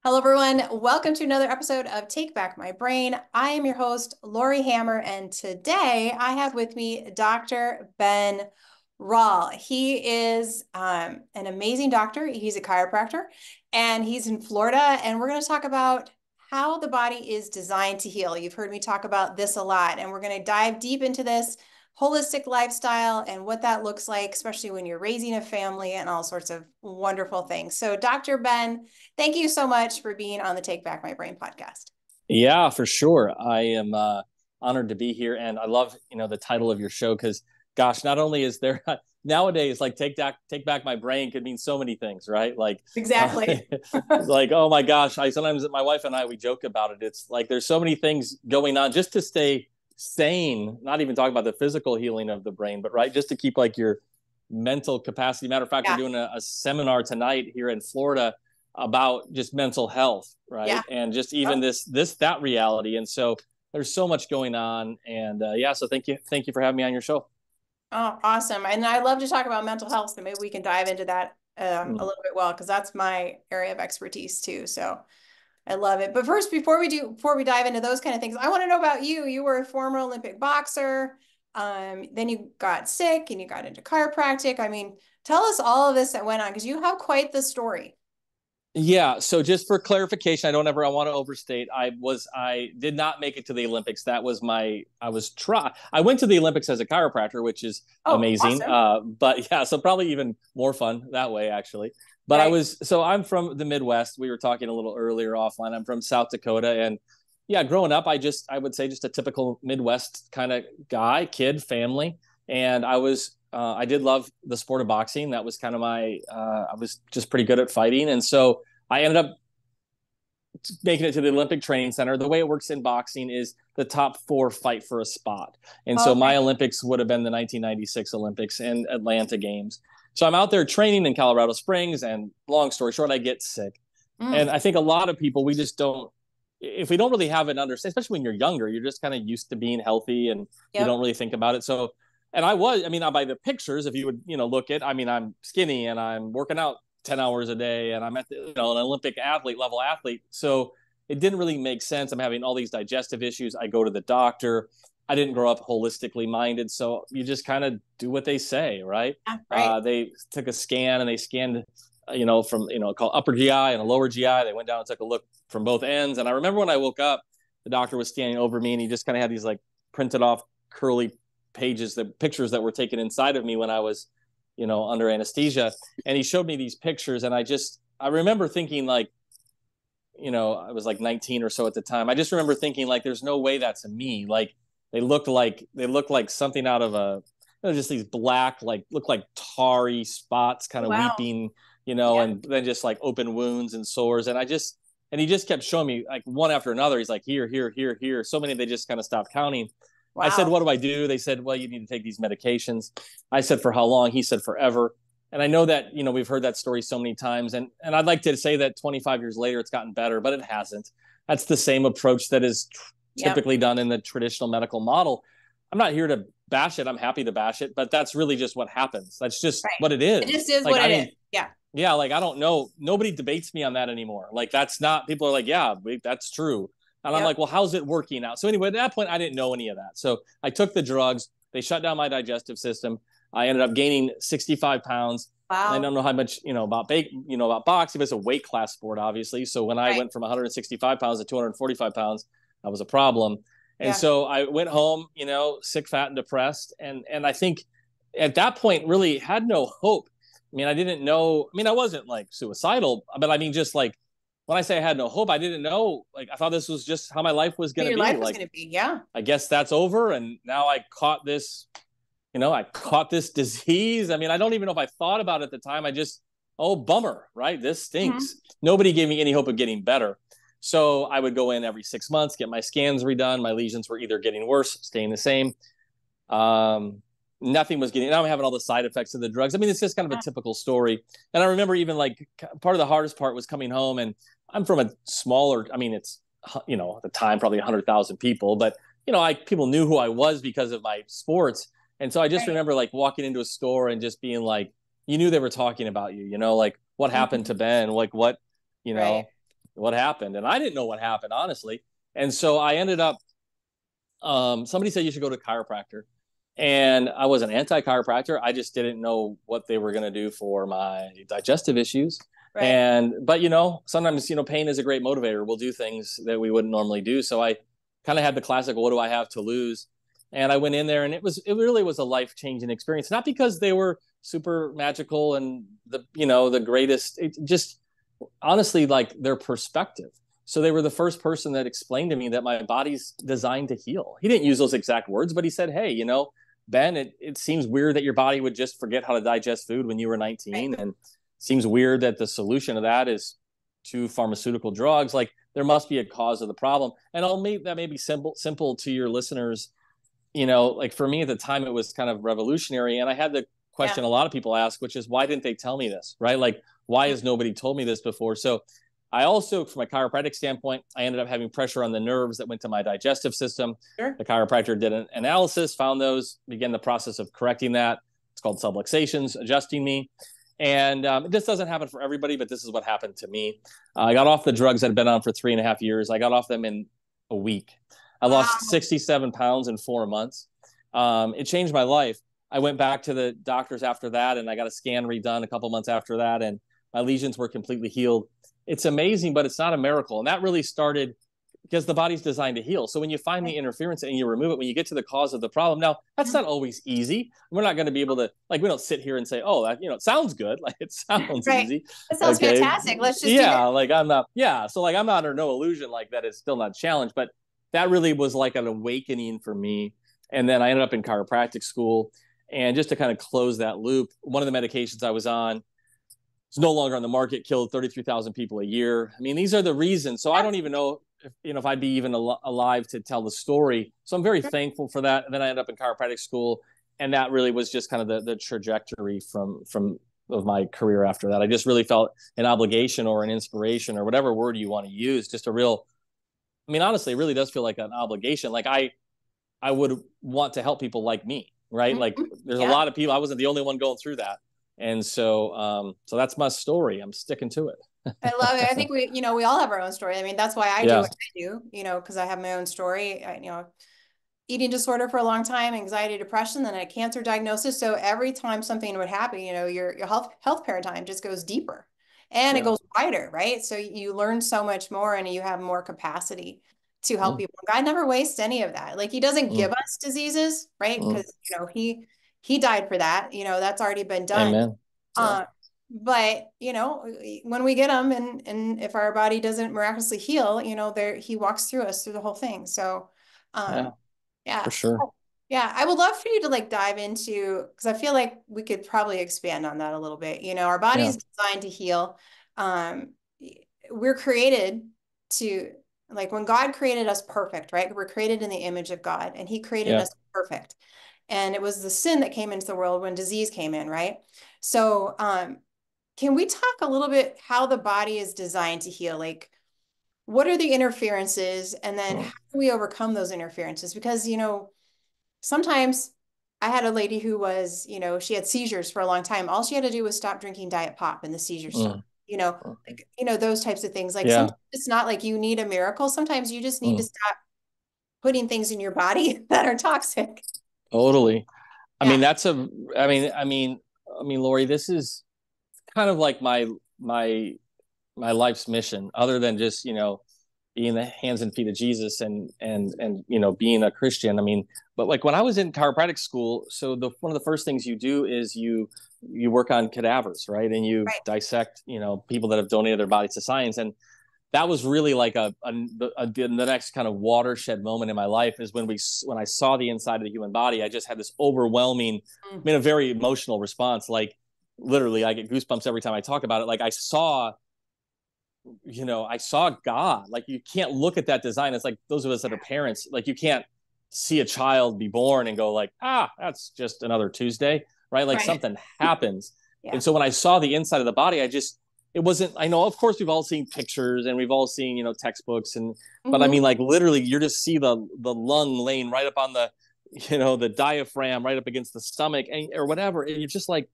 Hello, everyone. Welcome to another episode of Take Back My Brain. I am your host, Laurie Hammer, and today I have with me Dr. Ben Rall. He is an amazing doctor. He's a chiropractor, and he's in Florida, and we're going to talk about how the body is designed to heal. You've heard me talk about this a lot, and we're going to dive deep into this holistic lifestyle and what that looks like, especially when you're raising a family and all sorts of wonderful things. So, Dr. Ben, thank you so much for being on the Take Back My Brain podcast. Yeah, for sure. I am honored to be here, and I love the title of your show because, gosh, not only is there nowadays like take back my brain could mean so many things, right? Like, Exactly. like oh my gosh, I sometimes my wife and I we joke about it. It's like there's so many things going on just to stay sane. Not even talking about the physical healing of the brain, but right, just to keep like your mental capacity. Matter of fact, we're Yeah. doing a seminar tonight here in Florida about just mental health, Yeah. right? And just even that reality. And so there's so much going on. And yeah, so thank you for having me on your show. Oh, awesome. And I love to talk about mental health, so maybe we can dive into that a little bit well, because that's my area of expertise too. So I love it. But first, before we dive into those kind of things, I want to know about you. You were a former Olympic boxer. Then you got sick and you got into chiropractic. I mean, tell us all of this that went on because you have quite the story. Yeah. So just for clarification, I want to overstate. I did not make it to the Olympics. That was I went to the Olympics as a chiropractor, which is Oh, amazing. awesome. But yeah, so probably even more fun that way, actually. But Right. I'm from the Midwest. We were talking a little earlier offline. I'm from South Dakota. And yeah, growing up, I would say just a typical Midwest kind of guy, kid, family. And I did love the sport of boxing. That was kind of I was just pretty good at fighting. And so I ended up making it to the Olympic Training Center. The way it works in boxing is the top four fight for a spot. And so Okay. my Olympics would have been the 1996 Olympics and Atlanta Games. So I'm out there training in Colorado Springs. And long story short, I get sick. And Mm. I think a lot of people, we just don't, if we don't really have an understanding, especially when you're younger, you're just kind of used to being healthy and you don't Yep. really think about it. So, I mean, by the pictures, if you would, look at, I mean, I'm skinny and I'm working out 10 hours a day and I'm at an Olympic level athlete. So it didn't really make sense. I'm having all these digestive issues. I go to the doctor. I didn't grow up holistically minded. So you just kind of do what they say, right? Yeah, right. They took a scan and they scanned from, called upper GI and a lower GI. They went down and took a look from both ends. And I remember when I woke up, the doctor was standing over me and he just kind of had these like printed off curly pages, the pictures that were taken inside of me when I was, under anesthesia. And he showed me these pictures. And I remember thinking like, I was like 19 or so at the time. I just remember thinking like, there's no way that's me. Like they looked like something out of just these black, like look like tarry spots, kind of Wow. weeping, Yeah. and then just like open wounds and sores. And he just kept showing me like one after another. He's like, here, here, here, here. So many, they just kind of stopped counting. I said, Wow. what do I do? They said, well, you need to take these medications. I said, for how long? He said, forever. And I know that, we've heard that story so many times. And I'd like to say that 25 years later, it's gotten better, but it hasn't. That's the same approach that is Yep. typically done in the traditional medical model. I'm not here to bash it. I'm happy to bash it, but that's really just what happens. That's just Right. what it It is. just is Like, what I it is. mean, Yeah. yeah, like, I don't know. Nobody debates me on that anymore. Like, that's not, people are like, yeah, that's true. And I'm Yep. like, well, how's it working out? So anyway, at that point, I didn't know any of that. So I took the drugs. They shut down my digestive system. I ended up gaining 65 pounds. I Wow. don't know how much, about boxing. It's a weight class sport, obviously. So when I Right. went from 165 pounds to 245 pounds, that was a problem. And Yeah. so I went home, sick, fat, and depressed. And I think at that point really had no hope. I mean, I didn't know. I mean, I wasn't like suicidal, but I mean, just like when I say I had no hope, I didn't know. Like, I thought this was just how my life was What going to your be. life was Like, going to be. Yeah. I guess that's over. And now I caught this disease. I mean, I don't even know if I thought about it at the time. Oh, bummer, right? This Mhm. stinks. Nobody gave me any hope of getting better. So I would go in every 6 months, get my scans redone. My lesions were either getting worse, staying the same. Um, Nothing was getting. Now I'm having all the side effects of the drugs. I mean, it's just kind of a typical story. And I remember even like part of the hardest part was coming home, and I'm from a smaller. I mean, it's at the time probably 100,000 people, but people knew who I was because of my sports. And so I just Right. remember like walking into a store and just being like, you knew they were talking about you. Like what happened Mhm. to Ben? Like what, you Right. know, what happened. And I didn't know what happened, honestly. And so I ended up, somebody said you should go to a chiropractor. And I was an anti-chiropractor. I just didn't know what they were going to do for my digestive issues. Right. But, sometimes, pain is a great motivator. We'll do things that we wouldn't normally do. So I kind of had the classic, what do I have to lose? And I went in there, and it really was a life-changing experience. Not because they were super magical and the greatest, it just honestly, like, their perspective. So they were the first person that explained to me that my body's designed to heal. He didn't use those exact words, but he said, hey, Ben, it seems weird that your body would just forget how to digest food when you were 19. Right. And it seems weird that the solution to that is 2 pharmaceutical drugs. Like, there must be a cause of the problem. And I'll make that maybe simple to your listeners. Like, for me at the time, it was kind of revolutionary. And I had the question a lot of people ask, which is, why didn't they tell me this? Right? Like, why has nobody told me this before? So I also, from a chiropractic standpoint, I ended up having pressure on the nerves that went to my digestive system. Sure. The chiropractor did an analysis, found those, began the process of correcting that. It's called subluxations, adjusting me. And this doesn't happen for everybody, but this is what happened to me. I got off the drugs I'd been on for 3.5 years. I got off them in a week. I lost 67 pounds in 4 months. It changed my life. I went back to the doctors after that, and I got a scan redone a couple months after that, and my lesions were completely healed. It's amazing, but it's not a miracle. And that really started because the body's designed to heal. So when you find the interference and you remove it, when you get to the cause of the problem, now that's not always easy. We're not going to be able to, like, we don't sit here and say, oh, that, it sounds good. Like, it sounds easy. It sounds fantastic. Let's just like, I'm not, so like, I'm not under no illusion like that. It's still not a challenge, but that really was like an awakening for me. And then I ended up in chiropractic school. And just to kind of close that loop, one of the medications I was on, it's no longer on the market, killed 33,000 people a year. I mean, these are the reasons. So I don't even know if I'd be even alive to tell the story. So I'm very thankful for that. And then I ended up in chiropractic school, and that really was just kind of the trajectory of my career after that. I just really felt an obligation or an inspiration or whatever word you want to use, just a real, honestly, it really does feel like an obligation. Like, I would want to help people like me, right? Mm-hmm. Like, there's a lot of people. I wasn't the only one going through that. And so that's my story. I'm sticking to it. I love it. I think we all have our own story. That's why I do what I do, because I have my own story. Eating disorder for a long time, anxiety, depression, then a cancer diagnosis. So every time something would happen, your health paradigm just goes deeper and it goes wider, right? So you learn so much more and you have more capacity to help people. God never wastes any of that. Like, he doesn't give us diseases, right? Because, he died for that, that's already been done. Amen. Yeah. But, when we get them and if our body doesn't miraculously heal, he walks through us through the whole thing. So, for sure. Yeah. I would love for you to dive into, because I feel like we could probably expand on that a little bit. Our body's designed to heal. We're created to, when God created us perfect, right? We're created in the image of God, and he created us perfect. And it was the sin that came into the world when disease came in, right? So, can we talk a little bit how the body is designed to heal? Like, what are the interferences, and then how do we overcome those interferences? Because, sometimes I had a lady who was, she had seizures for a long time. All she had to do was stop drinking Diet Pop and the seizures stopped. Those types of things. Sometimes it's not like you need a miracle. Sometimes you just need to stop putting things in your body that are toxic. Totally. Laurie, this is kind of like my life's mission, other than just, being the hands and feet of Jesus and being a Christian. But like, when I was in chiropractic school, so one of the first things you do is you work on cadavers, right? And you dissect, people that have donated their bodies to science. And that was really like the next kind of watershed moment in my life, is when I saw the inside of the human body. I just had this overwhelming, a very emotional response. Like, literally, I get goosebumps every time I talk about it. Like, I saw God. Like, you can't look at that design. It's like those of us that are parents, like, you can't see a child be born and go like, that's just another Tuesday, right? Like, something happens. Yeah. And so when I saw the inside of the body, it wasn't, I know, of course, we've all seen pictures and we've all seen, textbooks, but like, literally, you just see the lung laying right up on the, the diaphragm right up against the stomach or whatever. And you're just like,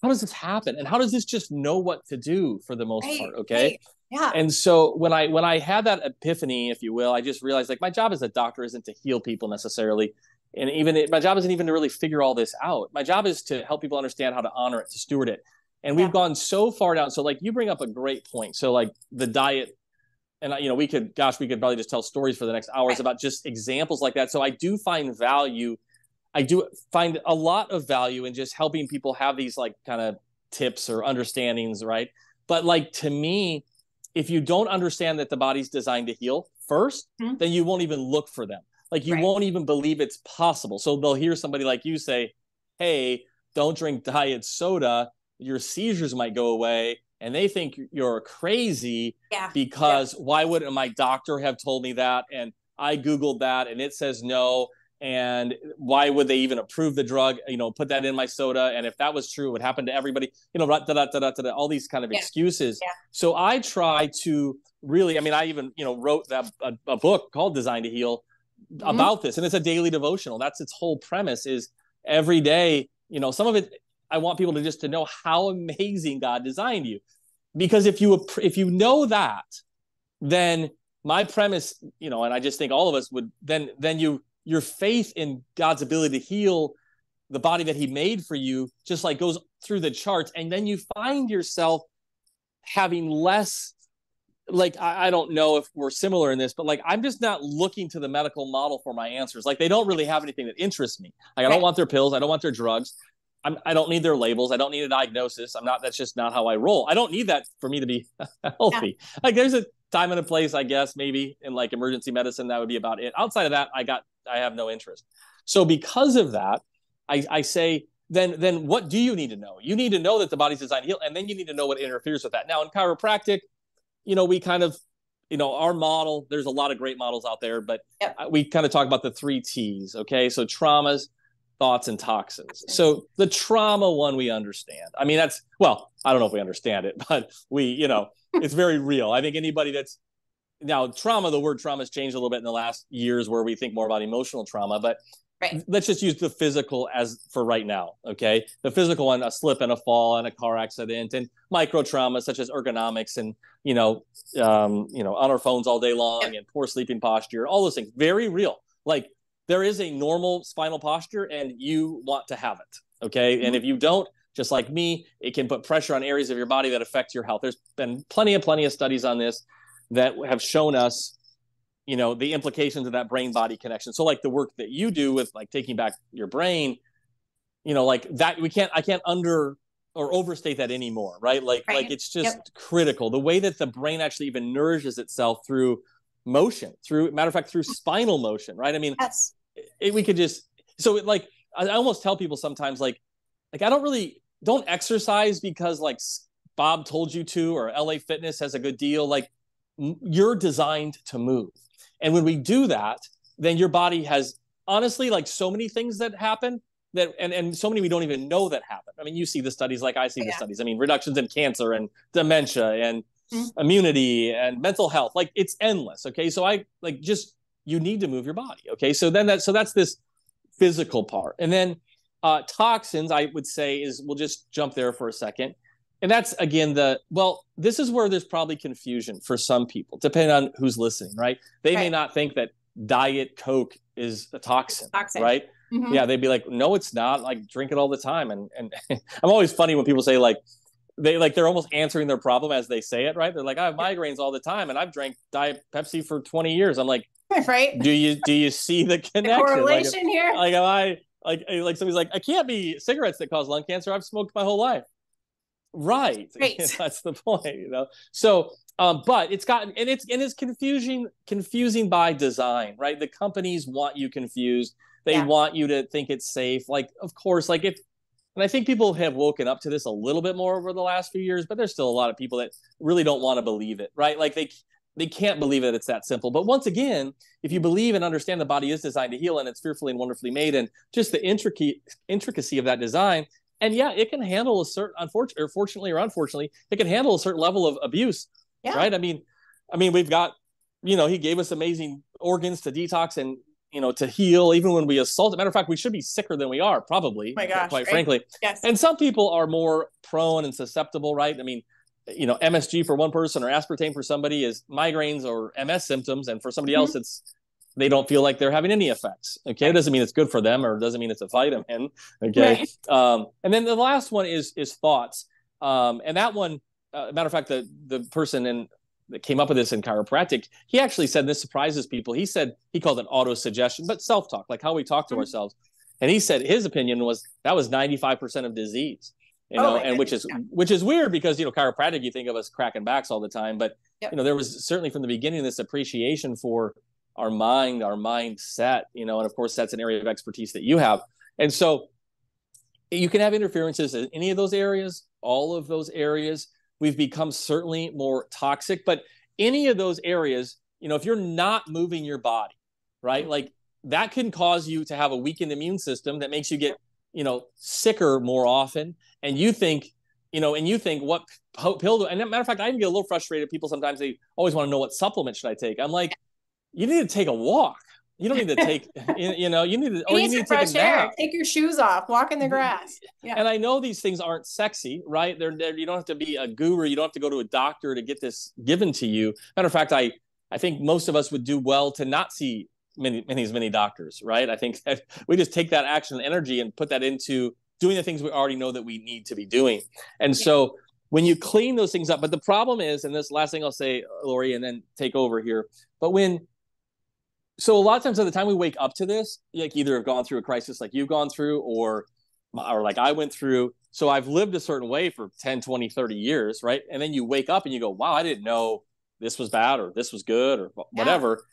how does this happen? And how does this just know what to do for the most part? Okay. Yeah. And so when I had that epiphany, if you will, I just realized like my job as a doctor isn't to heal people necessarily. And my job isn't even to really figure all this out. My job is to help people understand how to honor it, to steward it. And we've gone so far down. So like you bring up a great point. So like the diet, and we could probably just tell stories for the next hours about just examples like that. So I do find a lot of value in just helping people have these like kind of tips or understandings, right? But like to me, if you don't understand that the body's designed to heal first, then you won't even look for them. Like you won't even believe it's possible. So they'll hear somebody like you say, hey, don't drink diet soda, your seizures might go away. And they think you're crazy because why wouldn't my doctor have told me that? And I Googled that and it says no. And why would they even approve the drug, put that in my soda? And if that was true, it would happen to everybody, all these kind of excuses. So I try to really, I even, wrote a book called Design to Heal about this. And it's a daily devotional. That's its whole premise is every day, some of it, I want people to know how amazing God designed you. Because if you know that, then my premise, and I just think all of us would, then your faith in God's ability to heal the body that he made for you just like goes through the charts. And then you find yourself having less, like, I don't know if we're similar in this, but like, I'm just not looking to the medical model for my answers. Like they don't really have anything that interests me. Like I don't want their pills. I don't want their drugs. I don't need their labels. I don't need a diagnosis. That's just not how I roll. I don't need that for me to be healthy. Like there's a time and a place, I guess, maybe in like emergency medicine, that would be about it. Outside of that, I have no interest. So because of that, I say, then what do you need to know? You need to know that the body's designed to heal, and then you need to know what interferes with that. Now in chiropractic, we kind of, our model, there's a lot of great models out there, but we kind of talk about the 3 T's. Okay. So traumas, thoughts, and toxins. So the trauma one we understand. I don't know if we understand it, but it's very real. I think anybody that's now the word trauma has changed a little bit in the last years where we think more about emotional trauma, but let's just use the physical as for right now. Okay. The physical one, a slip and a fall and a car accident, and micro traumas such as ergonomics and, on our phones all day long and poor sleeping posture, all those things, very real. Like there is a normal spinal posture and you want to have it. Okay. And if you don't, just like me, it can put pressure on areas of your body that affect your health. There's been plenty of studies on this that have shown us, the implications of that brain body connection. So like the work that you do with like taking back your brain, like that, I can't under or overstate that anymore. Right. Like it's just critical. The way that the brain actually even nourishes itself through motion, through spinal motion. Right. We could just, I almost tell people sometimes like don't exercise because like Bob told you to, or LA Fitness has a good deal. Like you're designed to move. And when we do that, then your body has honestly like so many things that happen that, and so many we don't even know that happen. You see the studies like I see the studies. Reductions in cancer and dementia and immunity and mental health. Like it's endless. Okay. So you need to move your body. Okay. So that's this physical part. And then toxins, I would say we'll just jump there for a second. And that's again this is where there's probably confusion for some people, depending on who's listening, right? They may not think that Diet Coke is a toxin. Right? Mm-hmm. Yeah, they'd be like, no, it's not. Like drink it all the time. And I'm always funny when people say like they're almost answering their problem as they say it, right? They're like, I have migraines all the time and I've drank Diet Pepsi for 20 years. I'm like, right? Do you see the connection? The correlation here? Like am I like somebody's like, I can't be cigarettes that cause lung cancer. I've smoked my whole life. Right. That's the point, So, but it's confusing by design, right? The companies want you confused. They want you to think it's safe. Like, of course, like and I think people have woken up to this a little bit more over the last few years, but there's still a lot of people that really don't want to believe it, right? Like they can't believe that it's that simple. But once again, if you believe and understand the body is designed to heal and it's fearfully and wonderfully made, and just the intricacy of that design. And it can handle a certain, fortunately or unfortunately, it can handle a certain level of abuse, right? We've got, he gave us amazing organs to detox and, to heal, even when we assault. As a matter of fact, we should be sicker than we are, probably, quite frankly. Yes. And some people are more prone and susceptible, right? MSG for one person or aspartame for somebody is migraines or MS symptoms, and for somebody else, they don't feel like they're having any effects. Okay, it doesn't mean it's good for them, or it doesn't mean it's a vitamin. Okay, and then the last one is thoughts, and that one, matter of fact, the person that came up with this in chiropractic, he actually said, this surprises people. He said he called it auto suggestion, but self talk, like how we talk to ourselves. And he said his opinion was that was 95% of disease. And which is weird because chiropractic, you think of us cracking backs all the time, but there was certainly from the beginning this appreciation for our mindset, and of course that's an area of expertise that you have. And so you can have interferences in any of those areas, all of those areas. We've become certainly more toxic, but any of those areas, if you're not moving your body, right, like that can cause you to have a weakened immune system that makes you get sicker more often. And you think, what pill do, and matter of fact, I even get a little frustrated. People sometimes, they always want to know what supplement should I take. I'm like, you need to take a walk. You don't need to take, you need to take a nap. Take your shoes off, walk in the grass. Yeah. And I know these things aren't sexy, right? They're you don't have to be a guru. You don't have to go to a doctor to get this given to you. Matter of fact, I think most of us would do well to not see many doctors, right? I think that we just take that action and energy and put that into doing the things we already know that we need to be doing. And so when you clean those things up, but the problem is, and this last thing I'll say, Laurie, and then take over here, so a lot of times at the time we wake up to this, like either have gone through a crisis like you've gone through or like I went through. So I've lived a certain way for 10, 20, 30 years, right? And then you wake up and you go, wow, I didn't know this was bad or this was good or whatever.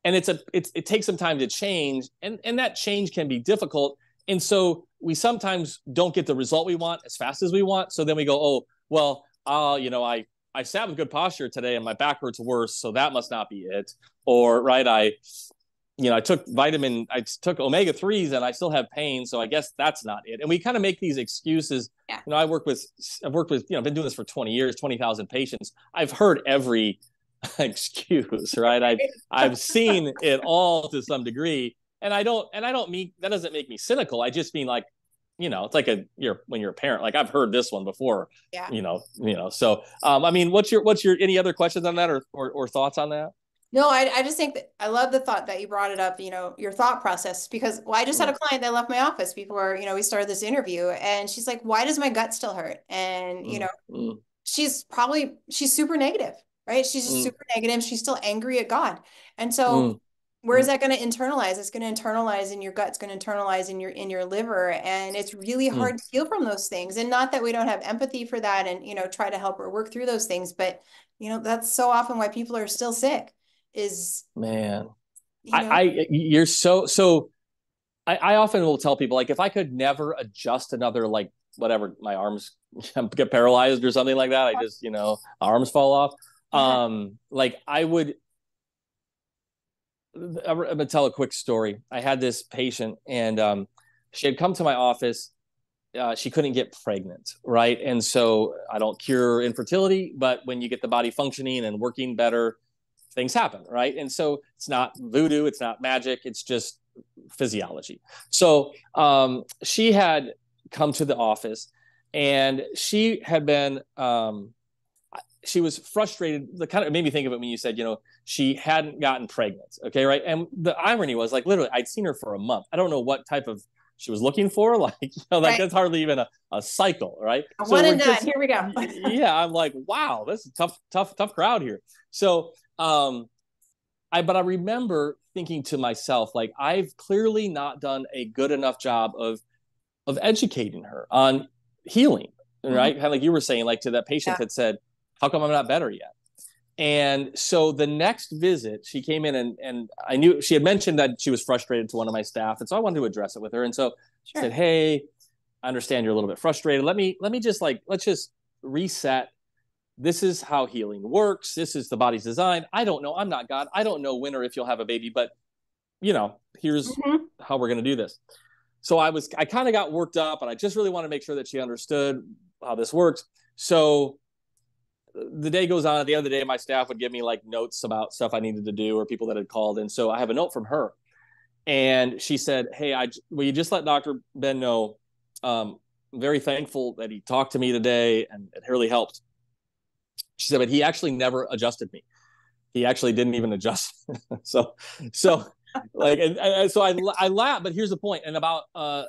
And it takes some time to change, and that change can be difficult. And so we sometimes don't get the result we want as fast as we want. So then we go, oh, well, I sat with good posture today and my back hurts worse, so that must not be it. Or, right, I took omega-3s and I still have pain, so I guess that's not it. And we kind of make these excuses. Yeah. I've worked with, I've been doing this for 20 years, 20,000 patients. I've heard every excuse, right? I've seen it all to some degree. And I don't mean, that doesn't make me cynical. I just mean like, it's like when you're a parent, like I've heard this one before, so, I mean, what's your, any other questions on that or thoughts on that? No, I just think that I love the thought that you brought it up, your thought process, because I just had a client that left my office before, we started this interview, and she's like, why does my gut still hurt? And, she's super negative, right? She's just super negative. She's still angry at God. And so where is that going to internalize? It's going to internalize in your gut. It's going to internalize in your liver. And it's really hard to heal from those things. And not that we don't have empathy for that and, try to help her work through those things. But, that's so often why people are still sick is, man, you're so I often will tell people, like, if I could never adjust another, like, whatever, my arms get paralyzed or something like that, I just, arms fall off. Like I'm going to tell a quick story. I had this patient and she had come to my office. She couldn't get pregnant, right? And so I don't cure infertility, but when you get the body functioning and working better, things happen, right? And so it's not voodoo, it's not magic, it's just physiology. So she had come to the office and she had been she was frustrated. The kind of made me think of it when you said, she hadn't gotten pregnant. Okay, right. And the irony was, like, literally, I'd seen her for a month. I don't know what type of she was looking for. Like, right. That's hardly even a cycle, right? One and done. Here we go. Yeah, I'm like, wow, this is tough crowd here. So, I remember thinking to myself, like, I've clearly not done a good enough job of educating her on healing, right? Kind of like you were saying, like, to that patient that said, how come I'm not better yet? And so the next visit, she came in and I knew she had mentioned that she was frustrated to one of my staff. And so I wanted to address it with her. And so she said, hey, I understand you're a little bit frustrated. Let me just, like, let's just reset. This is how healing works. This is the body's design. I don't know. I'm not God. I don't know when or if you'll have a baby, but here's how we're going to do this. So I kind of got worked up and I just really want to make sure that she understood how this works. So the day goes on. At the end of the day, my staff would give me, like, notes about stuff I needed to do or people that had called. And so I have a note from her. And she said, hey, will you just let Dr. Ben know, I'm very thankful that he talked to me today and it really helped. She said, but he actually never adjusted me. He actually didn't even adjust. so, so like, and so I laughed, but here's the point. And about,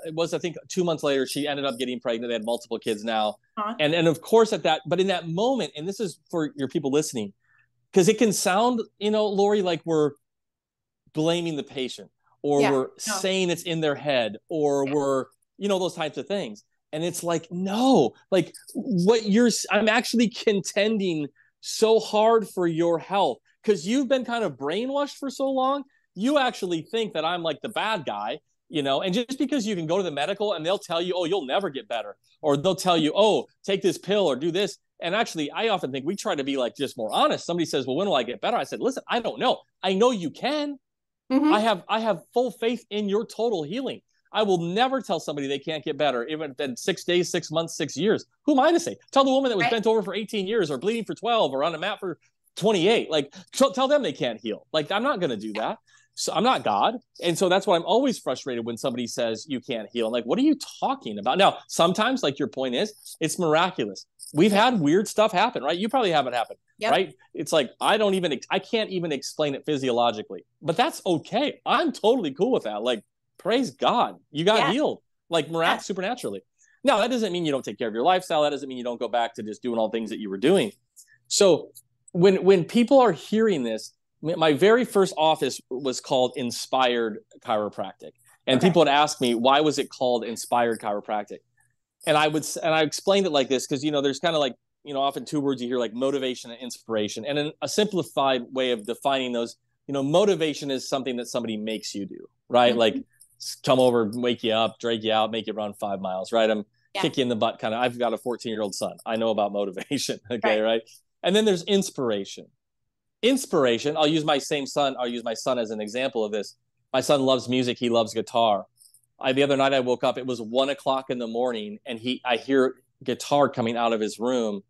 it was, I think 2 months later, she ended up getting pregnant. They had multiple kids now. Huh? And of course but in that moment, and this is for your people listening, because it can sound, Laurie, like we're blaming the patient, or Yeah. we're No. saying it's in their head, or we're, those types of things. And it's like, no, like I'm actually contending so hard for your health because you've been kind of brainwashed for so long. You actually think that I'm like the bad guy, and just because you can go to the medical and they'll tell you, oh, you'll never get better, or they'll tell you, oh, take this pill or do this. And actually, I often think we try to be like just more honest. Somebody says, well, when will I get better? I said, listen, I don't know. I know you can. Mm-hmm. I have full faith in your total healing. I will never tell somebody they can't get better, even in 6 days, 6 months, 6 years. Who am I to say? Tell the woman that was Right. bent over for 18 years or bleeding for 12 or on a mat for 28. Like, tell them they can't heal. Like, I'm not going to do that. So I'm not God. And so that's why I'm always frustrated when somebody says you can't heal. I'm like, what are you talking about? Now, sometimes, like your point is, it's miraculous. We've had weird stuff happen, right? You probably haven't happened, right? It's like, I can't even explain it physiologically, but that's okay. I'm totally cool with that. Like, praise God, you got healed, like supernaturally. Now, that doesn't mean you don't take care of your lifestyle. That doesn't mean you don't go back to just doing all things that you were doing. So when people are hearing this, my very first office was called Inspired Chiropractic. And people would ask me, why was it called Inspired Chiropractic? And I explained it like this, because, there's kind of like, often two words you hear, like motivation and inspiration. And in a simplified way of defining those, motivation is something that somebody makes you do, right? Mm-hmm. Like come over, wake you up, drag you out, make you run 5 miles, right? Kick you in the butt kind of. I've got a 14-year-old son. I know about motivation. Okay, right? And then there's inspiration. I'll use my son as an example of this. My son loves music. He loves guitar. The other night I woke up, it was 1:00 in the morning, and I hear guitar coming out of his room.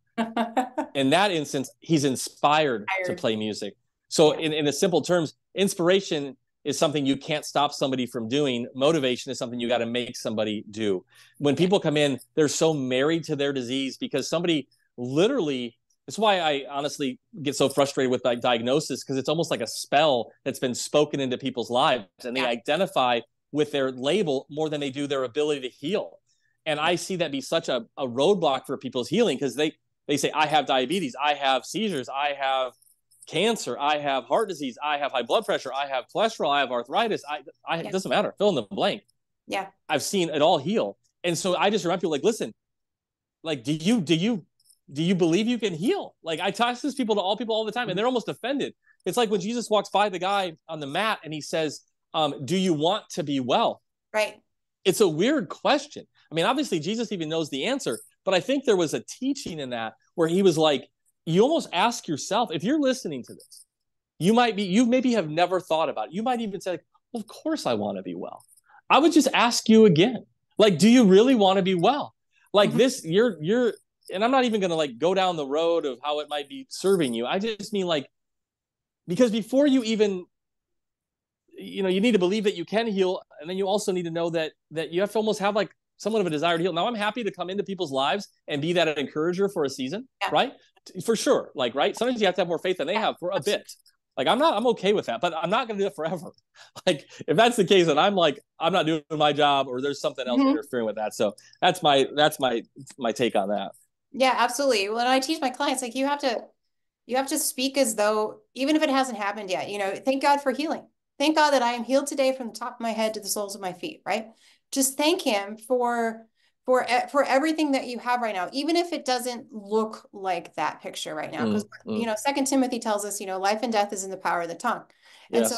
In that instance, he's inspired to play music. So in a simple terms, inspiration is something you can't stop somebody from doing. Motivation is something you got to make somebody do. When people come in, they're so married to their disease because somebody literally. That's why I honestly get so frustrated with like diagnosis, because it's almost like a spell that's been spoken into people's lives, and they identify with their label more than they do their ability to heal. And I see that be such a roadblock for people's healing, because they say, I have diabetes, I have seizures, I have cancer, I have heart disease, I have high blood pressure, I have cholesterol, I have arthritis. It doesn't matter. Fill in the blank. Yeah. I've seen it all heal. And so I just remind people, like, listen, like, do you believe you can heal? Like, I talk to these people, to all people all the time, and they're almost offended. It's like when Jesus walks by the guy on the mat and he says, do you want to be well? Right. It's a weird question. I mean, obviously Jesus even knows the answer, but I think there was a teaching in that where he was like, you almost ask yourself, if you're listening to this, you maybe have never thought about it. You might even say, like, well, of course I want to be well. I would just ask you again, like, do you really want to be well? Like this, you're, and I'm not even going to like go down the road of how it might be serving you. I just mean, like, because before you even, you need to believe that you can heal. And then you also need to know that you have to almost have like somewhat of a desire to heal. Now, I'm happy to come into people's lives and be that encourager for a season, right? For sure. Like, right. Sometimes you have to have more faith than they have for a bit. Like, I'm okay with that, but I'm not going to do it forever. Like, if that's the case, then I'm not doing my job, or there's something else interfering with that. So that's my take on that. Yeah, absolutely. When I teach my clients, like, you have to speak as though, even if it hasn't happened yet, thank God for healing. Thank God that I am healed today from the top of my head to the soles of my feet, right? Just thank him for everything that you have right now, even if it doesn't look like that picture right now. Because, 2 Timothy tells us, life and death is in the power of the tongue. And so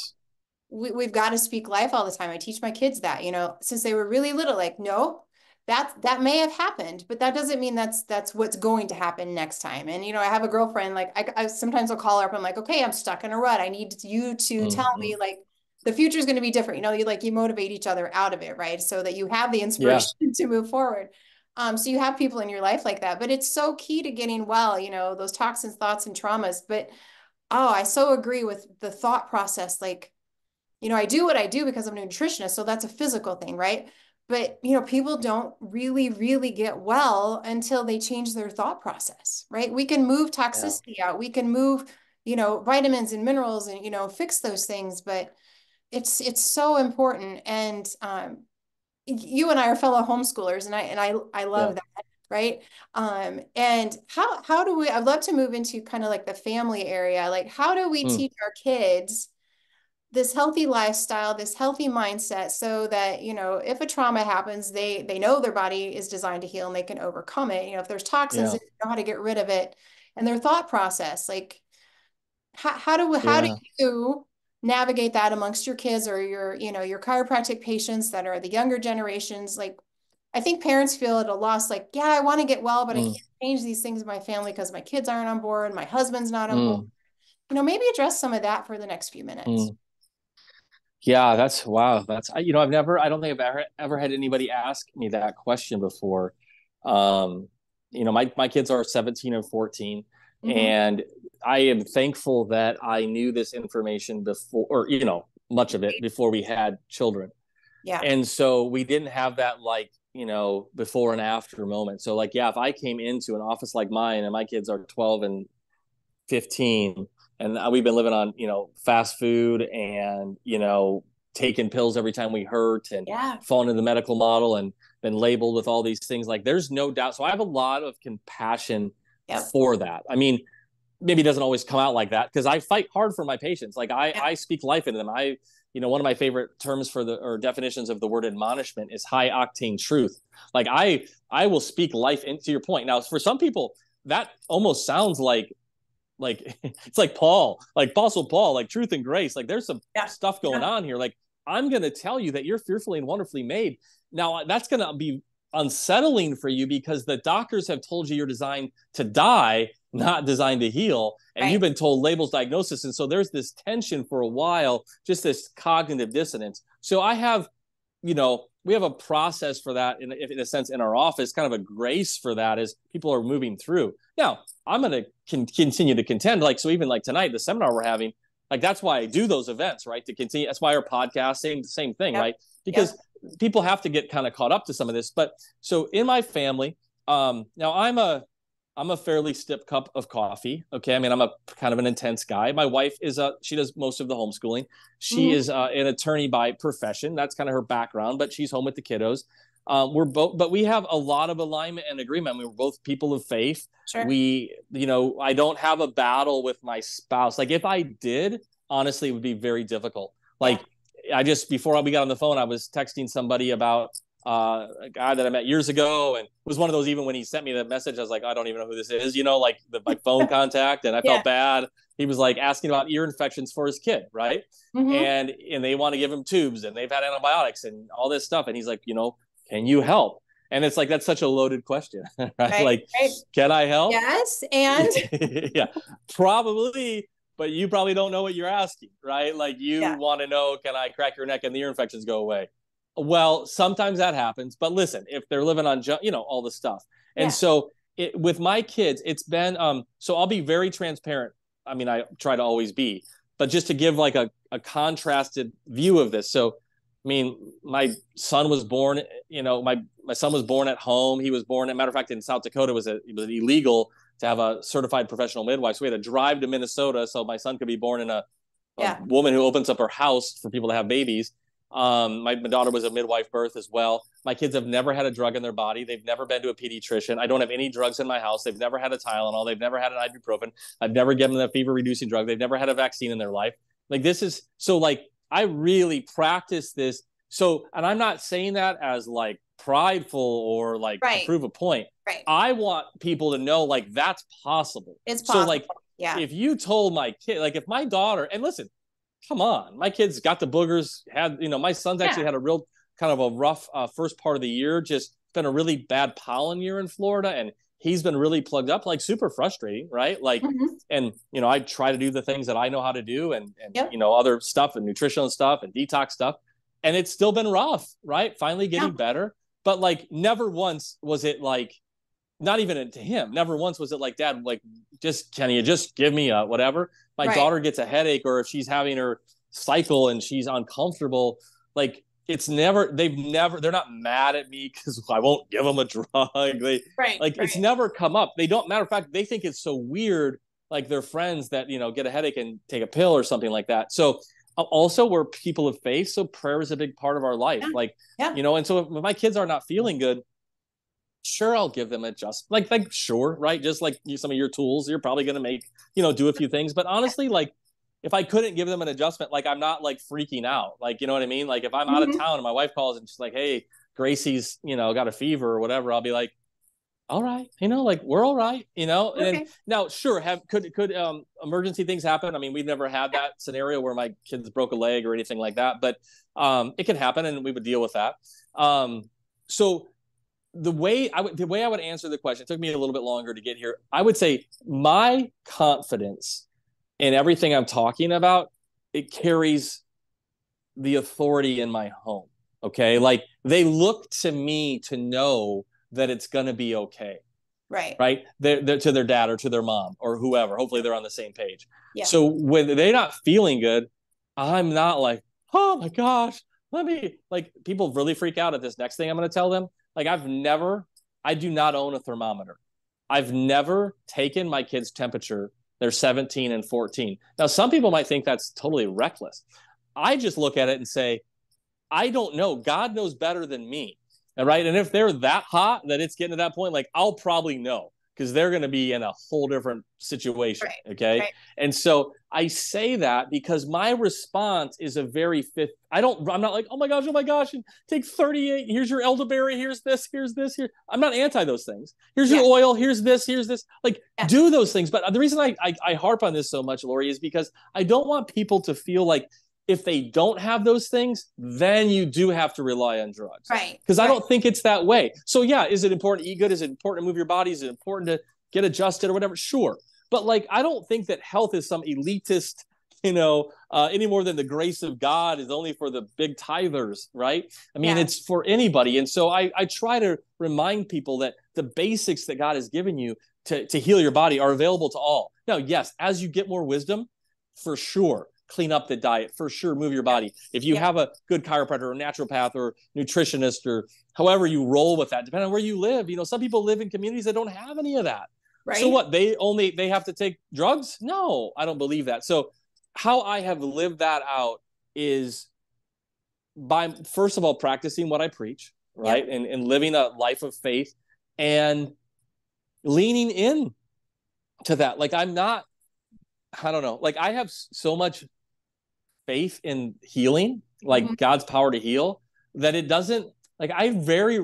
we've got to speak life all the time. I teach my kids that, since they were really little, like, no, that may have happened, but that doesn't mean that's what's going to happen next time. And, I have a girlfriend, like, I sometimes I'll call her up. I'm like, okay, I'm stuck in a rut. I need you to tell me, like, the future is going to be different. You motivate each other out of it, right? So that you have the inspiration to move forward. So you have people in your life like that, but it's so key to getting well, those toxins, thoughts, and traumas. But, I so agree with the thought process. Like, I do what I do because I'm a nutritionist. So that's a physical thing, right? but people don't really get well until they change their thought process, right? We can move Yeah. toxicity out. We can move, vitamins and minerals and, fix those things, but it's so important. And you and I are fellow homeschoolers, and I Yeah. love that, right? And how do we? I'd love to move into kind of like the family area. Like, how do we Mm, teach our kids this healthy lifestyle, this healthy mindset, so that if a trauma happens, they know their body is designed to heal and they can overcome it. If there's toxins, yeah. they know how to get rid of it, and their thought process, like how do Yeah. you navigate that amongst your kids or your chiropractic patients that are the younger generations? Like, I think parents feel at a loss, like, yeah, I want to get well, but I Mm, can't change these things in my family because my kids aren't on board, my husband's not on board. mm, Maybe address some of that for the next few minutes. mm. Yeah, that's wow. I don't think I've ever had anybody ask me that question before. Um, my kids are 17 and 14, Hmm. and I am thankful that I knew this information before, or, much of it before we had children. Yeah. And so we didn't have that, like, before and after moment. So, like, yeah, if I came into an office like mine and my kids are 12 and 15, and we've been living on fast food and taking pills every time we hurt and Yeah. falling into the medical model and been labeled with all these things, like, there's no doubt. So I have a lot of compassion Yep. for that. I mean, maybe it doesn't always come out like that because I fight hard for my patients. Like, Yep. I speak life into them. One of my favorite terms or definitions of the word admonishment is high octane truth. Like, I will speak life into your point. Now, for some people, that almost sounds like it's like Paul, like Apostle Paul, like truth and grace. Like, there's some Yeah. stuff going Yeah. on here. Like, I'm going to tell you that you're fearfully and wonderfully made. Now, that's going to be unsettling for you because the doctors have told you you're designed to die, not designed to heal. And you've Right. been told labels, diagnosis. And so there's this tension for a while, just this cognitive dissonance. So we have a process for that in a sense in our office, kind of a grace for that as people are moving through. Now, I'm going to continue to contend. Like, so even like tonight, the seminar we're having, like, that's why I do those events, right? To continue. That's why our podcast, same thing, Yep. right? Because Yep. people have to get kind of caught up to some of this. But so in my family, now I'm a fairly stiff cup of coffee. Okay. I mean, I'm a kind of an intense guy. My wife she does most of the homeschooling. She Hmm. is an attorney by profession. That's kind of her background, but she's home with the kiddos. But we have a lot of alignment and agreement. I mean, we're both people of faith. Sure. I don't have a battle with my spouse. Like, if I did, honestly, it would be very difficult. Yeah. Like, before we got on the phone, I was texting somebody about a guy that I met years ago, and it was one of those. Even when he sent me the message, I was like, I don't even know who this is. Like my phone contact, and I Yeah. felt bad. He was like asking about ear infections for his kid, right? Hmm. And they want to give him tubes, and they've had antibiotics and all this stuff, and he's like, can you help? And it's like, that's such a loaded question, right? Right. Like, Right. can I help? Yes. And Yeah, probably, but you probably don't know what you're asking, right? Like, you yeah. want to know, can I crack your neck and the ear infections go away? Well, sometimes that happens, but listen, if they're living on, all the stuff. And Yeah. so with my kids, it's been, so I'll be very transparent. I mean, I try to always be, but just to give like a contrasted view of this. So, I mean, my son was born, my son was born at home. He was born, as a matter of fact, in South Dakota, it was illegal to have a certified professional midwife. So we had to drive to Minnesota so my son could be born in a Yeah. woman who opens up her house for people to have babies. My daughter was a midwife birth as well. My kids have never had a drug in their body. They've never been to a pediatrician. I don't have any drugs in my house. They've never had a Tylenol. They've never had an ibuprofen. I've never given them a fever reducing drug. They've never had a vaccine in their life. Like, this is so, like, I really practice this. So, and I'm not saying that as like prideful or like to Right. prove a point. Right. I want people to know, like, that's possible. It's So, possible. like, Yeah. if you told my kid, like, if my daughter, and listen, come on, my kids got the boogers, my son's actually Yeah. had a real kind of a rough first part of the year, just been a really bad pollen year in Florida, and he's been really plugged up, like, super frustrating, right? Like, Hmm. and I try to do the things that I know how to do, and Yep. other stuff and nutritional stuff and detox stuff, and it's still been rough, right? Finally Yeah. getting better, but like, never once was it like, not even to him, never once was it like, Dad, like, just, can you just give me a whatever? My Right. daughter gets a headache, or if she's having her cycle and she's uncomfortable, like, they're not mad at me because I won't give them a drug. It's never come up. They don't, matter of fact, they think it's so weird, like their friends that, get a headache and take a pill or something like that. So also we're people of faith. So prayer is a big part of our life. And so if my kids are not feeling good, sure, I'll give them adjustment. Sure. Right. Just like some of your tools, you're probably going to make, do a few things, but honestly, if I couldn't give them an adjustment, I'm not freaking out. You know what I mean? If I'm out of town and my wife calls and she's like, hey, Gracie's, got a fever or whatever, I'll be like, all right, we're all right, Okay. And then now, sure, could emergency things happen? I mean, we've never had that scenario where my kids broke a leg or anything like that, but it can happen and we would deal with that. So the way I would answer the question, it took me a little bit longer to get here. I would say my confidence in everything I'm talking about, it carries the authority in my home. Okay. They look to me to know that it's going to be okay. Right. They're to their dad or to their mom or whoever. Hopefully they're on the same page. Yeah. So when they're not feeling good, I'm not like, oh my gosh, people really freak out at this next thing I'm going to tell them. I do not own a thermometer. I've never taken my kids' temperature. They're 17 and 14. Now, some people might think that's totally reckless. I just look at it and say, I don't know. God knows better than me. Right. And if they're that hot that it's getting to that point, I'll probably know because they're going to be in a whole different situation. Right. Okay. Right. And so I say that because my response is a very fifth. I'm not like, oh my gosh, and take 38. Here's your elderberry. Here's this. Here. I'm not anti those things. Here's your oil. Here's this. Do those things. But the reason I harp on this so much, Laurie, is because I don't want people to feel like if they don't have those things, then you do have to rely on drugs. Right. Because I don't think it's that way. So yeah, is it important to eat good? Is it important to move your body? Is it important to get adjusted or whatever? Sure. But I don't think that health is some elitist, any more than the grace of God is only for the big tithers, right? I mean, it's for anybody. And so I try to remind people that the basics that God has given you to heal your body are available to all. Now, yes, as you get more wisdom, for sure, clean up the diet, for sure, move your body. If you have a good chiropractor or naturopath or nutritionist or however you roll with that, depending on where you live, some people live in communities that don't have any of that. Right. So what, they have to take drugs? No, I don't believe that. So how I have lived that out is by, first of all, practicing what I preach, right? Yep. And living a life of faith and leaning in to that. I don't know. I have so much faith in healing, God's power to heal, that it doesn't, I very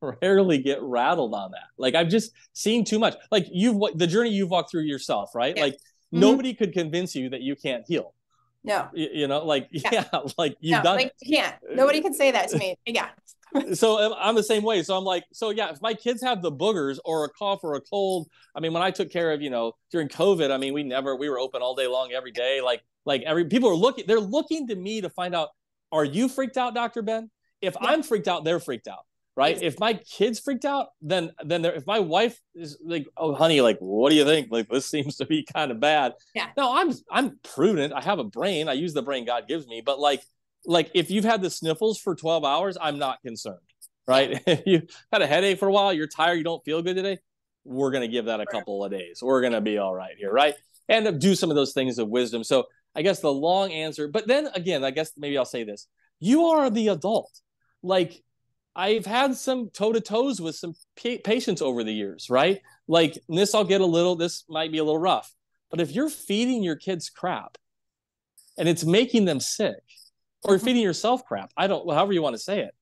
rarely get rattled on that. I've just seen too much. The journey you've walked through yourself, right? Yeah. Nobody could convince you that you can't heal. No. You've done it. You can't. Nobody can say that to me. Yeah. So I'm the same way. So I'm if my kids have the boogers or a cough or a cold, I mean, when I took care of, during COVID, I mean, we were open all day long, every day. They're looking to me to find out, are you freaked out, Dr. Ben? If I'm freaked out, they're freaked out. Right. Exactly. If my kids freaked out, then if my wife is like, oh, honey, what do you think? This seems to be kind of bad. Yeah. No, I'm prudent. I have a brain. I use the brain God gives me. But if you've had the sniffles for 12 hours, I'm not concerned. Right. Yeah. If you had a headache for a while, you're tired, you don't feel good today, we're going to give that a couple of days. We're going to be all right here. Right. And do some of those things of wisdom. So I guess the long answer, but then again, I guess maybe I'll say this. You are the adult. I've had some toe-to-toes with some patients over the years, right? This might be a little rough. But if you're feeding your kids crap and it's making them sick, or feeding yourself crap, however you want to say it,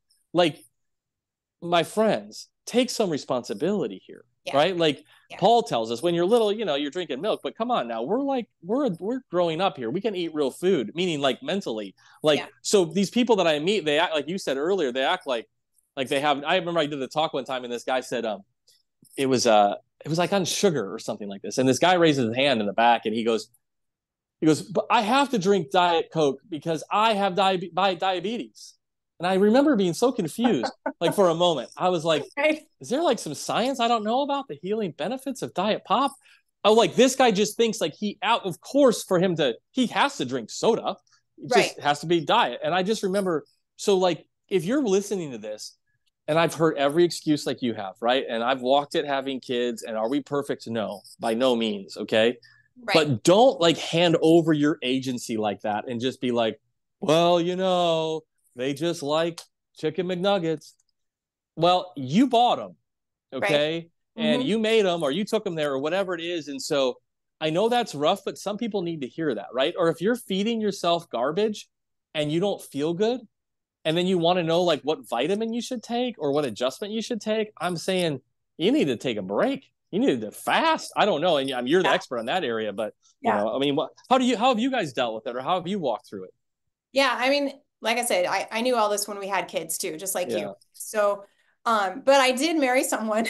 my friends, take some responsibility here, right? Paul tells us when you're little, you're drinking milk, but come on now, we're growing up here. We can eat real food, meaning mentally. So these people that I meet, they act like you said earlier, they act like they have. I remember I did the talk one time and this guy said, it was on sugar or something like this. And this guy raises his hand in the back and he goes, but I have to drink Diet Coke because I have diabetes. And I remember being so confused, for a moment. I was like, is there some science I don't know about the healing benefits of Diet Pop? Oh, this guy just thinks of course, for him he has to drink soda. It just has to be diet. And I just remember, so if you're listening to this, and I've heard every excuse like you have, right? And I've walked it having kids, and are we perfect? No, by no means. Okay. Right. But don't like hand over your agency like that and just be like, well, they just like chicken McNuggets. Well, you bought them. Right. Okay. And Mm-hmm. you made them or you took them there or whatever it is. And so I know that's rough, but some people need to hear that, right? Or if you're feeding yourself garbage and you don't feel good, and then you want to know like what vitamin you should take or what adjustment you should take, I'm saying you need to take a break. You need to fast. I don't know. And you're the Yeah. expert on that area, but Yeah. I mean, how have you guys dealt with it, or how have you walked through it? Yeah. I mean, like I said, I knew all this when we had kids too, just like you. Yeah. So, but I did marry someone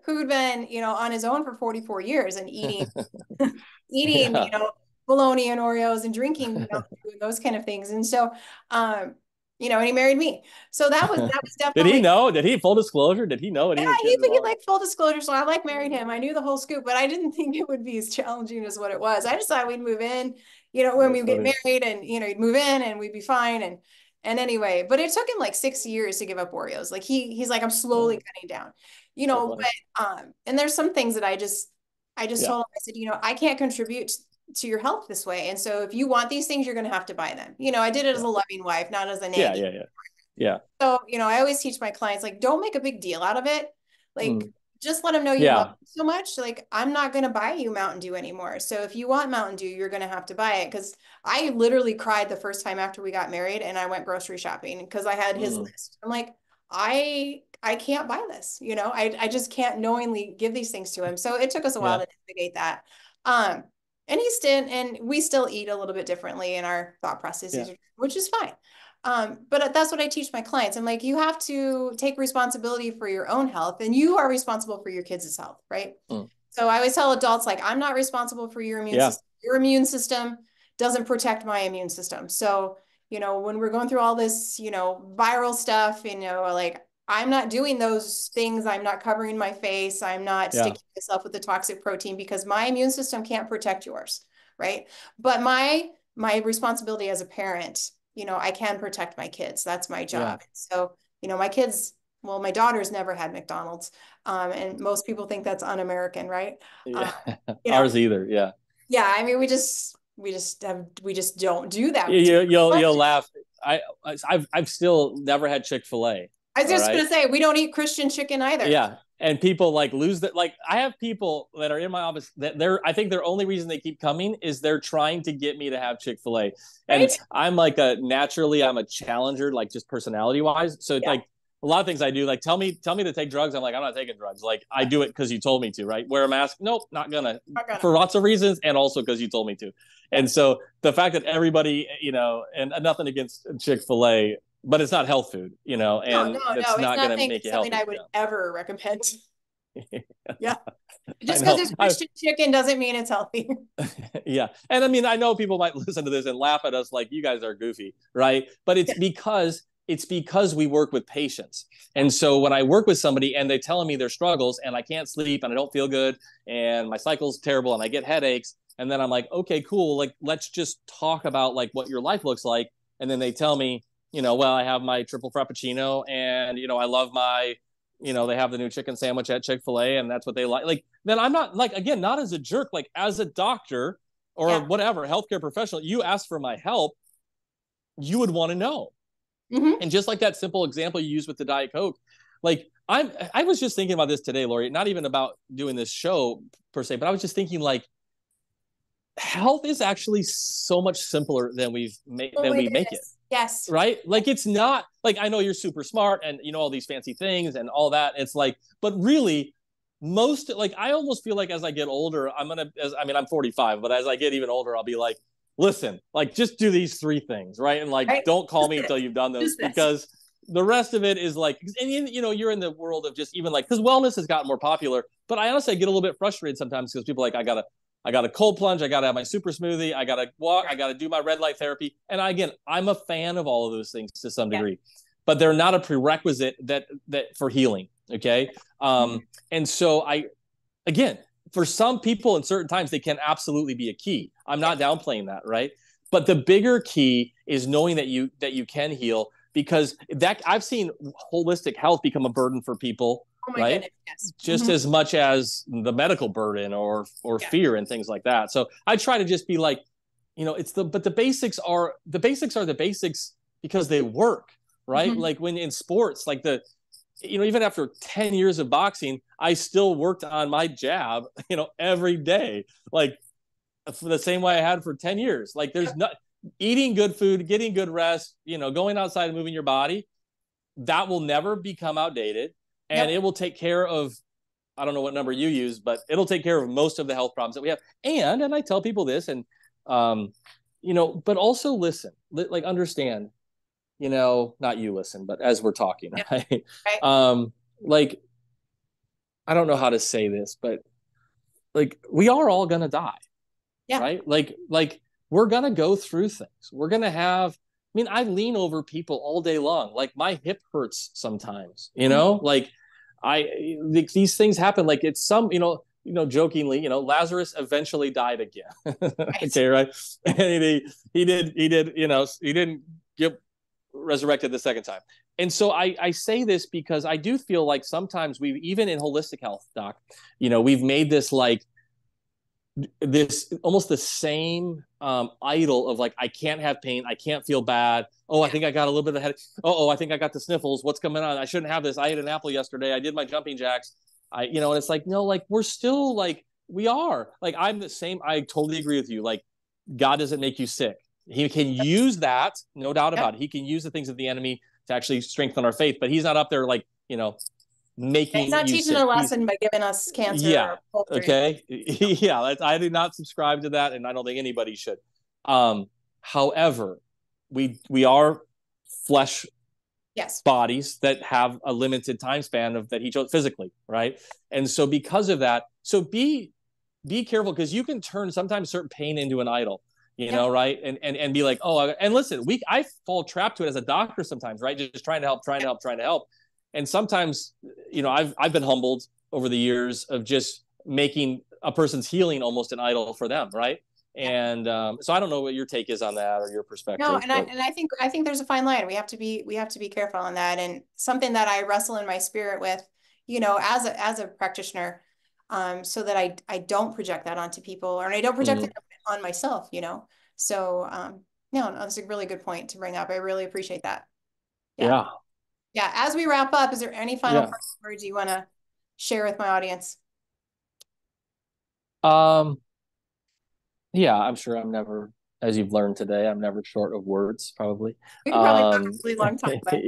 who'd been, on his own for 44 years and eating, Yeah. bologna and Oreos and drinking Mountain Dew and those kind of things. And so, and he married me. So that was Did he definitely, know? Did he, full disclosure, did he know when yeah, he had kids he along? like full disclosure. So I like married him. I knew the whole scoop, but I didn't think it would be as challenging as what it was. I just thought we'd move in, when That's we get funny. married and, he'd move in and we'd be fine. And anyway, but it took him like 6 years to give up Oreos. Like he's like, I'm slowly Oh, cutting down, so funny. and there's some things that I just Yeah. told him, I said, I can't contribute to your health this way. And so if you want these things, you're going to have to buy them. I did it as Yeah. a loving wife, not as a Yeah. naggy. Yeah. Yeah. Yeah. So, I always teach my clients, like, don't make a big deal out of it. Like, Mm. just let them know you love Yeah. them so much. Like, I'm not going to buy you Mountain Dew anymore. So if you want Mountain Dew, you're going to have to buy it. Because I literally cried the first time after we got married and I went grocery shopping because I had his Mm. list. I'm like, I can't buy this. I just can't knowingly give these things to him. So it took us a while Yeah. to navigate that. Um, and we still eat a little bit differently in our thought Yeah. processes, which is fine. But that's what I teach my clients. I'm like, you have to take responsibility for your own health and you are responsible for your kids' health, right? Mm. So I always tell adults, like, I'm not responsible for your immune Yeah. system. Your immune system doesn't protect my immune system. So, when we're going through all this, viral stuff, like I'm not doing those things. I'm not covering my face. I'm not Yeah. sticking myself with the toxic protein because my immune system can't protect yours, right? But my responsibility as a parent, I can protect my kids. That's my Yeah. job. So, my kids, well, my daughter's never had McDonald's. And most people think that's un-American, right? Yeah. Um, you know, Ours either. Yeah. yeah, I mean, we just don't do that. We do You'll laugh. I've still never had Chick-fil-A. I was All just right. gonna say we don't eat Christian chicken either. Yeah. And people like lose that. Like I have people that are in my office that I think their only reason they keep coming is they're trying to get me to have Chick-fil-A. And Right? I'm like naturally I'm a challenger, like just personality wise. So it's Yeah. like a lot of things I do, like tell me to take drugs. I'm like, I'm not taking drugs. Like I do it because you told me to, right? Wear a mask. Nope, not gonna, Not gonna. for lots of reasons. And also because you told me to. Yeah. And so the fact that everybody, and nothing against Chick-fil-A, but it's not health food, No, no, and no. that's It's not going to nothing. make It's you something healthy. I would ever recommend. Yeah. I Just because know. it's Christian chicken doesn't mean it's healthy. Yeah. And I mean, I know people might listen to this and laugh at us like you guys are goofy, right? But it's because we work with patients. And so when I work with somebody and they're telling me their struggles and I can't sleep and I don't feel good and my cycle's terrible and I get headaches, and then I'm like, okay, cool. Like, let's just talk about like what your life looks like. And then they tell me, well, I have my triple frappuccino and, I love my, they have the new chicken sandwich at Chick-fil-A and that's what they like. Like, then I'm not like, again, not as a jerk, like as a doctor or Yeah. whatever, healthcare professional, you ask for my help, you would want to know. Hmm. And just like that simple example you used with the Diet Coke, like I was just thinking about this today, Laurie, not even about doing this show per se, but I was just thinking like health is actually so much simpler than Oh, we it make it. is. Yes. Right? Like it's not like I know you're super smart and all these fancy things and all that. It's like, but really, most like I almost feel like as I get older, I'm 45, but as I get even older, I'll be like, listen, like just do these three things, right? And like Right. don't call Just me until this. you've done those Just this. because the rest of it is like, and you're in the world of just even like because wellness has gotten more popular, but I honestly get a little bit frustrated sometimes because people are like I got a cold plunge. I got to have my super smoothie. I got to walk. I Right. got to do my red light therapy. And again, I'm a fan of all of those things to some Yeah. degree, but they're not a prerequisite that for healing. Okay. Mhm. And so again, for some people in certain times, they can absolutely be a key. I'm not Yes. downplaying that. Right. But the bigger key is knowing that you can heal. because that I've seen holistic health become a burden for people, Oh my right? goodness, yes. Just as much as the medical burden or fear and things like that. So I try to just be like, but the basics are the basics because they work, right? Like when in sports, like even after 10 years of boxing, I still worked on my jab, every day, like for the same way I had for 10 years. Like there's not eating good food, getting good rest, going outside and moving your body. That will never become outdated, and it will take care of, I don't know what number you use, but it'll take care of most of the health problems that we have. And I tell people this, and but also listen, like understand, not you listen, but as we're talking, right? Like I don't know how to say this, but like we are all gonna die, right? Like we're gonna go through things. We're gonna have. I mean, I lean over people all day long. Like my hip hurts sometimes, like these things happen. Like it's jokingly, Lazarus eventually died again. Okay, right? And he didn't get resurrected the second time. And so I say this because I do feel like sometimes we've, even in holistic health, doc, we've made this like this almost the same idol of like, I can't have pain, I can't feel bad. I think I got a little bit of headache. I think I got the sniffles. What's coming on? I shouldn't have this. I ate an apple yesterday. I did my jumping jacks. And it's like, no, like we're still like, we are like, I'm the same. I totally agree with you. Like God doesn't make you sick. He can use that, no doubt about it. He can use the things of the enemy to actually strengthen our faith, but he's not up there like, making he's not you teaching sick. a lesson by giving us cancer. Yeah. Okay. Yeah. I do not subscribe to that, and I don't think anybody should. However, we are flesh bodies that have a limited time span of that he chose physically, right? And so because of that, so be careful, because you can turn sometimes certain pain into an idol. Right? And be like, and listen, I fall trapped to it as a doctor sometimes, right? Just trying to help. And sometimes, I've been humbled over the years of just making a person's healing almost an idol for them, right? And so I don't know what your take is on that or your perspective. No, and I think there's a fine line. We have to be careful on that, and something that I wrestle in my spirit with, as a practitioner, so that I don't project that onto people, or I don't project it on myself, So no, that's a really good point to bring up. I really appreciate that. Yeah. As we wrap up, is there any final words you want to share with my audience? Yeah, I'm sure I'm never, as you've learned today, I'm never short of words, probably. We could probably talk a really long time, but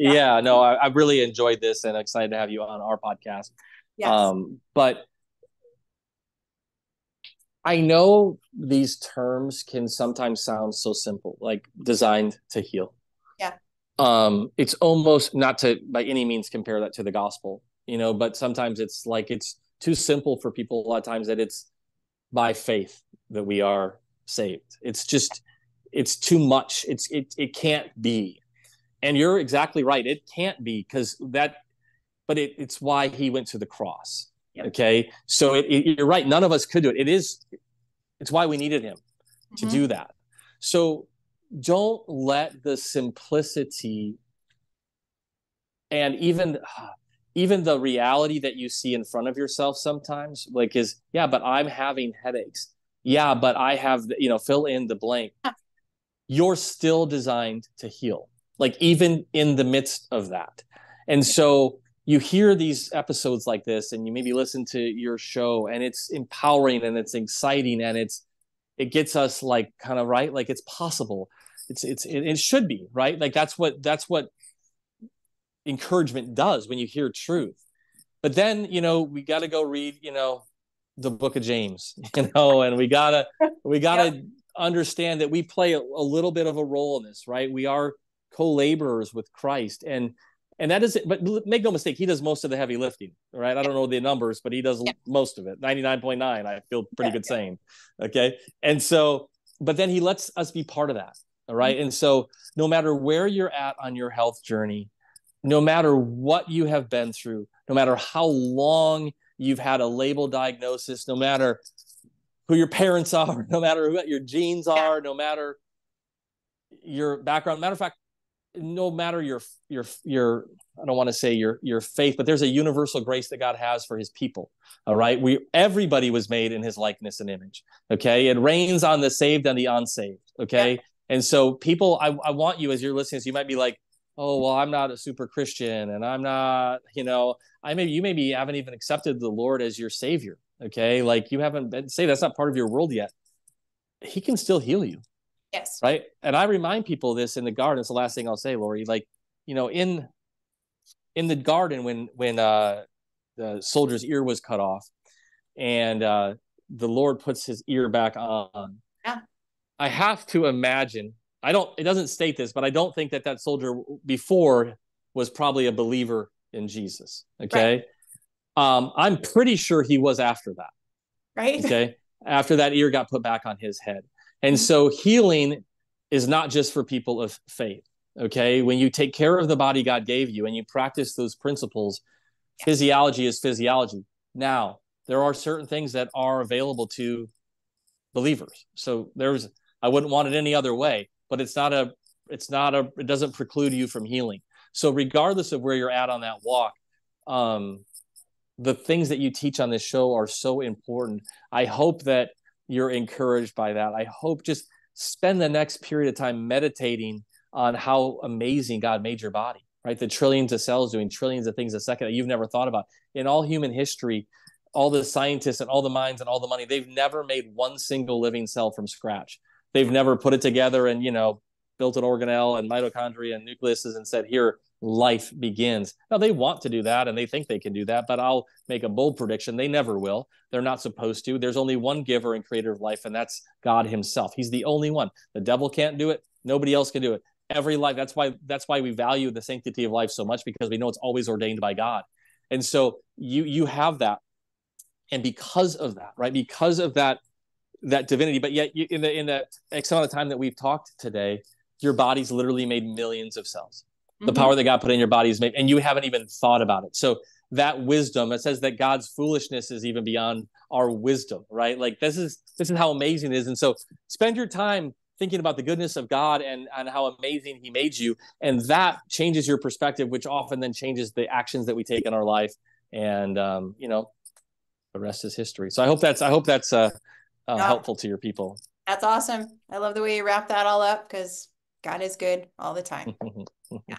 no, I really enjoyed this and excited to have you on our podcast. Yes. But I know these terms can sometimes sound so simple, like designed to heal. Yeah. It's almost not to by any means compare that to the gospel, but sometimes it's like it's too simple for people a lot of times, that it's by faith that we are saved. It's too much. It can't be. And you're exactly right. It can't be, but it's why he went to the cross. Yep. Okay. So you're right. None of us could do it. It's why we needed him to do that. So don't let the simplicity and even the reality that you see in front of yourself sometimes, like, but I'm having headaches. Yeah, but I have, fill in the blank. You're still designed to heal, like even in the midst of that. And so you hear these episodes like this, and you maybe listen to your show, and it's empowering and it's exciting, and it gets us like kind of right, like it's possible. It should be right. Like that's what encouragement does when you hear truth. But then, we got to go read, the book of James, and we gotta understand that we play a little bit of a role in this, right? We are co-laborers with Christ, and that is it. But make no mistake, he does most of the heavy lifting, right? I don't know the numbers, but he does most of it. 99.9, I feel pretty good saying. Okay. And so, but then he lets us be part of that. All right. And so no matter where you're at on your health journey, no matter what you have been through, no matter how long you've had a label diagnosis, no matter who your parents are, no matter what your genes are, no matter your background. Matter of fact, no matter your I don't want to say your faith, but there's a universal grace that God has for his people. All right. Everybody was made in his likeness and image. Okay. It rains on the saved and the unsaved. Okay. Yep. And so people, I want you, as you're listening, so you might be like, oh, well, I'm not a super Christian and I'm not, you maybe haven't even accepted the Lord as your savior. Okay. Like you haven't been saved. That's not part of your world yet. He can still heal you. Yes. Right. And I remind people this in the garden. It's the last thing I'll say, Laurie. Like, in the garden when the soldier's ear was cut off and the Lord puts his ear back on. Yeah. I have to imagine, it doesn't state this, but I don't think that soldier before was probably a believer in Jesus. Okay. Right. I'm pretty sure he was after that. Right. Okay. After that ear got put back on his head. And so healing is not just for people of faith. Okay. When you take care of the body God gave you and you practice those principles, physiology is physiology. Now, there are certain things that are available to believers. So I wouldn't want it any other way, but it doesn't preclude you from healing. So regardless of where you're at on that walk, the things that you teach on this show are so important. I hope that you're encouraged by that. I hope just spend the next period of time meditating on how amazing God made your body, right? The trillions of cells doing trillions of things a second that you've never thought about. In all human history, all the scientists and all the minds and all the money, they've never made one single living cell from scratch. They've never put it together and, built an organelle and mitochondria and nucleuses and said, here, life begins. Now, they want to do that and they think they can do that, but I'll make a bold prediction. They never will. They're not supposed to. There's only one giver and creator of life, and that's God himself. He's the only one. The devil can't do it. Nobody else can do it. Every life. That's why we value the sanctity of life so much, because we know it's always ordained by God. And so you have that. And because of that, right? Because of that divinity, but yet in the X amount of time that we've talked today, your body's literally made millions of cells. The power that God put in your body is made, and you haven't even thought about it. So that wisdom, it says that God's foolishness is even beyond our wisdom, right? Like this is how amazing it is. And so spend your time thinking about the goodness of God and how amazing he made you. And that changes your perspective, which often then changes the actions that we take in our life. And, the rest is history. So I hope that's helpful to your people. That's awesome. I love the way you wrap that all up, because God is good all the time. Yeah.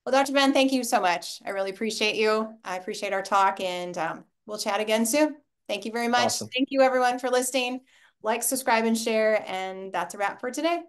Well, Dr. Ben, thank you so much. I really appreciate you. I appreciate our talk, and we'll chat again soon. Thank you very much. Awesome. Thank you, everyone, for listening. Like, subscribe, and share. And that's a wrap for today.